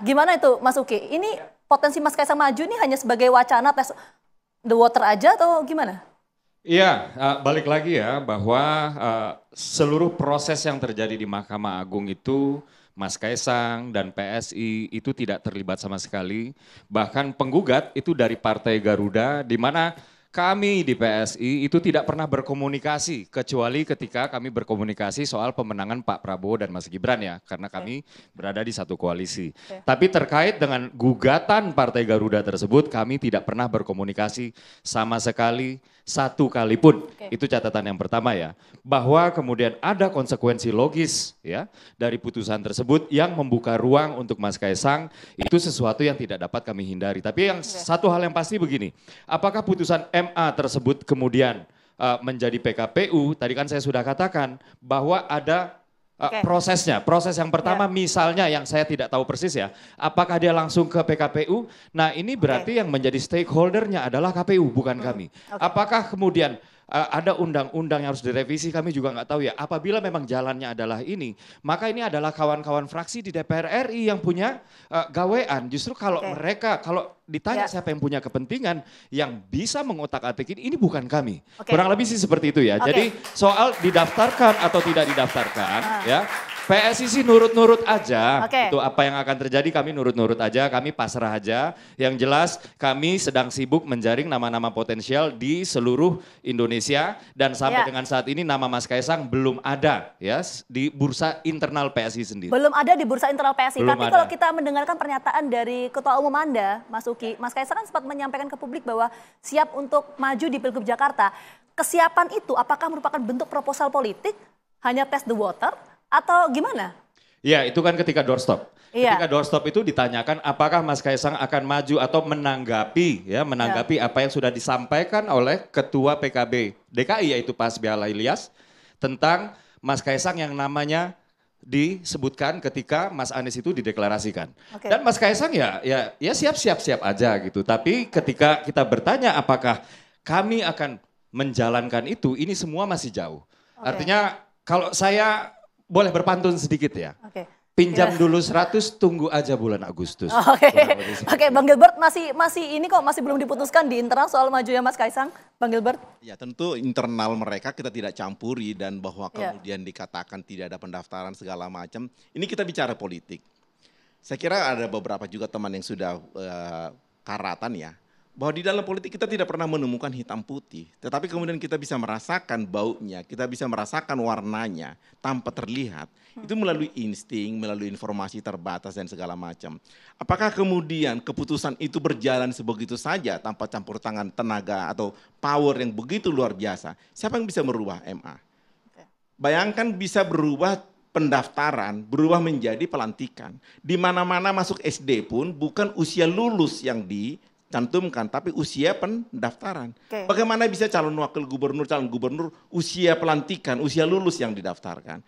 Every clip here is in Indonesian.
Gimana itu Mas Uki? Ini potensi Mas Kaisang maju ini hanya sebagai wacana tes the water aja atau gimana? Iya, balik lagi ya bahwa seluruh proses yang terjadi di Mahkamah Agung itu Mas Kaisang dan PSI itu tidak terlibat sama sekali. Bahkan penggugat itu dari Partai Garuda di mana kami di PSI itu tidak pernah berkomunikasi kecuali ketika kami berkomunikasi soal pemenangan Pak Prabowo dan Mas Gibran ya, karena kami berada di satu koalisi. Tapi terkait dengan gugatan Partai Garuda tersebut kami tidak pernah berkomunikasi sama sekali satu kali pun. Itu catatan yang pertama ya, bahwa kemudian ada konsekuensi logis ya dari putusan tersebut yang membuka ruang untuk Mas Kaisang itu sesuatu yang tidak dapat kami hindari. Tapi yang satu hal yang pasti begini, apakah putusan MA tersebut kemudian menjadi PKPU, tadi kan saya sudah katakan bahwa ada prosesnya. Proses yang pertama misalnya yang saya tidak tahu persis ya, apakah dia langsung ke PKPU? Nah ini berarti yang menjadi stakeholdernya adalah KPU bukan kami. Apakah kemudian ada undang-undang yang harus direvisi, kami juga nggak tahu ya. Apabila memang jalannya adalah ini, maka ini adalah kawan-kawan fraksi di DPR RI yang punya gawean. Justru kalau mereka, kalau ditanya siapa yang punya kepentingan, yang bisa mengotak-atik ini bukan kami. Kurang lebih sih seperti itu ya. Jadi soal didaftarkan atau tidak didaftarkan, ya PSI sih nurut-nurut aja. Itu apa yang akan terjadi kami nurut-nurut aja, kami pasrah aja. Yang jelas kami sedang sibuk menjaring nama-nama potensial di seluruh Indonesia dan sampai dengan saat ini nama Mas Kaisang belum ada ya di bursa internal PSI sendiri. Belum ada di bursa internal PSI. Belum Tapi ada. kalau kita mendengarkan pernyataan dari Ketua Umum Anda, Mas Uki, Mas Kaisang kan sempat menyampaikan ke publik bahwa siap untuk maju di Pilgub Jakarta. Kesiapan itu apakah merupakan bentuk proposal politik, hanya test the water, atau gimana? Ya itu kan ketika doorstop. Ketika doorstop itu ditanyakan apakah Mas Kaisang akan maju atau menanggapi apa yang sudah disampaikan oleh Ketua PKB DKI yaitu Pak Hasbiala Ilyas tentang Mas Kaisang yang namanya disebutkan ketika Mas Anies itu dideklarasikan. Dan Mas Kaisang ya siap-siap aja gitu. Tapi ketika kita bertanya apakah kami akan menjalankan itu, ini semua masih jauh. Artinya kalau saya boleh berpantun sedikit ya. Pinjam dulu 100, tunggu aja bulan Agustus. Oke, Bang Gilbert masih ini kok masih belum diputuskan di internal soal majunya Mas Kaisang, Bang Gilbert? Ya tentu internal mereka kita tidak campuri dan bahwa kemudian dikatakan tidak ada pendaftaran segala macam. Ini kita bicara politik. Saya kira ada beberapa juga teman yang sudah karatan ya. Bahwa di dalam politik kita tidak pernah menemukan hitam putih. Tetapi kemudian kita bisa merasakan baunya, kita bisa merasakan warnanya tanpa terlihat. Itu melalui insting, melalui informasi terbatas dan segala macam. Apakah kemudian keputusan itu berjalan sebegitu saja tanpa campur tangan tenaga atau power yang begitu luar biasa? Siapa yang bisa merubah MA? Bayangkan bisa berubah pendaftaran, berubah menjadi pelantikan. Di mana-mana masuk SD pun bukan usia lulus yang cantumkan, tapi usia pendaftaran. Bagaimana bisa calon wakil gubernur, calon gubernur, usia pelantikan, usia lulus yang didaftarkan.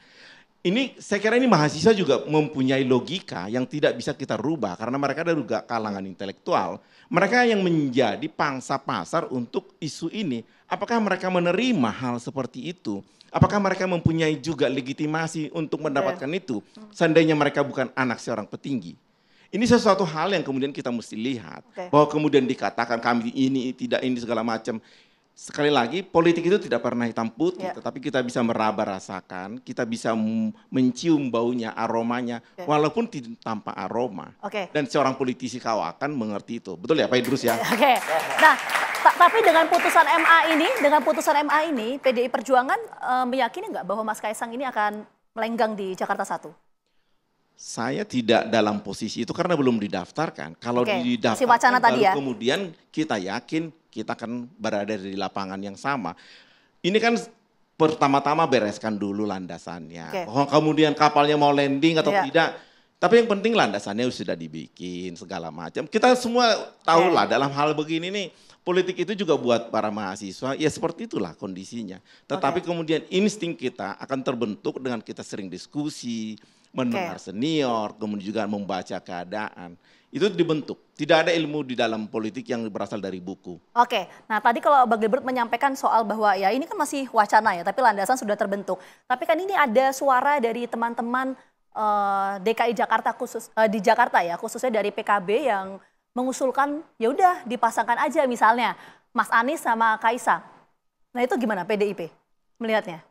Ini saya kira ini mahasiswa juga mempunyai logika yang tidak bisa kita rubah karena mereka ada juga kalangan intelektual. Mereka yang menjadi pangsa pasar untuk isu ini. Apakah mereka menerima hal seperti itu? Apakah mereka mempunyai juga legitimasi untuk mendapatkan itu? Seandainya mereka bukan anak seorang petinggi. Ini sesuatu hal yang kemudian kita mesti lihat. Bahwa kemudian dikatakan kami ini, tidak ini segala macam. Sekali lagi politik itu tidak pernah hitam putih. Tetapi kita bisa meraba rasakan, kita bisa mencium baunya, aromanya. Walaupun tidak tanpa aroma. Dan seorang politisi kawakan mengerti itu. Betul ya Pak Idrus ya? Nah tapi dengan putusan MA ini, PDI Perjuangan meyakini nggak bahwa Mas Kaisang ini akan melenggang di Jakarta 1? Saya tidak dalam posisi itu karena belum didaftarkan. Kalau didaftarkan wacana baru tadi ya? Kemudian kita yakin kita akan berada di lapangan yang sama. Ini kan pertama-tama bereskan dulu landasannya. Kemudian kapalnya mau landing atau tidak. Tapi yang penting landasannya sudah dibikin segala macam. Kita semua tahulah dalam hal begini nih. Politik itu juga buat para mahasiswa, ya seperti itulah kondisinya. Tetapi kemudian insting kita akan terbentuk dengan kita sering diskusi, mendengar senior, kemudian juga membaca keadaan. Itu dibentuk. Tidak ada ilmu di dalam politik yang berasal dari buku. Nah tadi kalau Bang Gilbert menyampaikan soal bahwa ya ini kan masih wacana ya, tapi landasan sudah terbentuk. Tapi kan ini ada suara dari teman-teman DKI Jakarta di Jakarta ya, khususnya dari PKB yang mengusulkan ya udah dipasangkan aja misalnya Mas Anies sama Kaisang. Nah itu gimana PDIP melihatnya?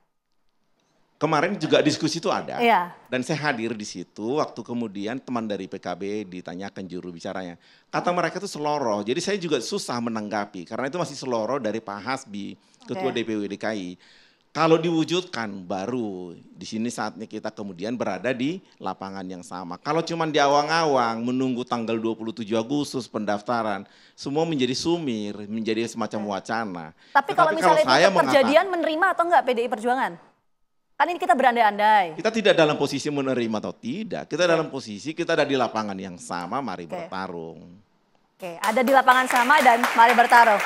Kemarin juga diskusi itu ada, Iya. dan saya hadir di situ waktu kemudian teman dari PKB ditanyakan juru bicaranya. Kata mereka itu seloroh, jadi saya juga susah menanggapi karena itu masih seloroh dari Pak Hasbi, Ketua DPW DKI. Kalau diwujudkan baru di sini saatnya kita kemudian berada di lapangan yang sama. Kalau cuma di awang-awang menunggu tanggal 27 Agustus pendaftaran, semua menjadi sumir, menjadi semacam wacana. Tapi kalau misalnya saya itu kejadian menerima atau enggak PDI Perjuangan? Kan ini kita berandai-andai. Kita tidak dalam posisi menerima atau tidak. Kita dalam posisi kita ada di lapangan yang sama, mari bertarung. Oke, ada di lapangan sama dan mari bertarung.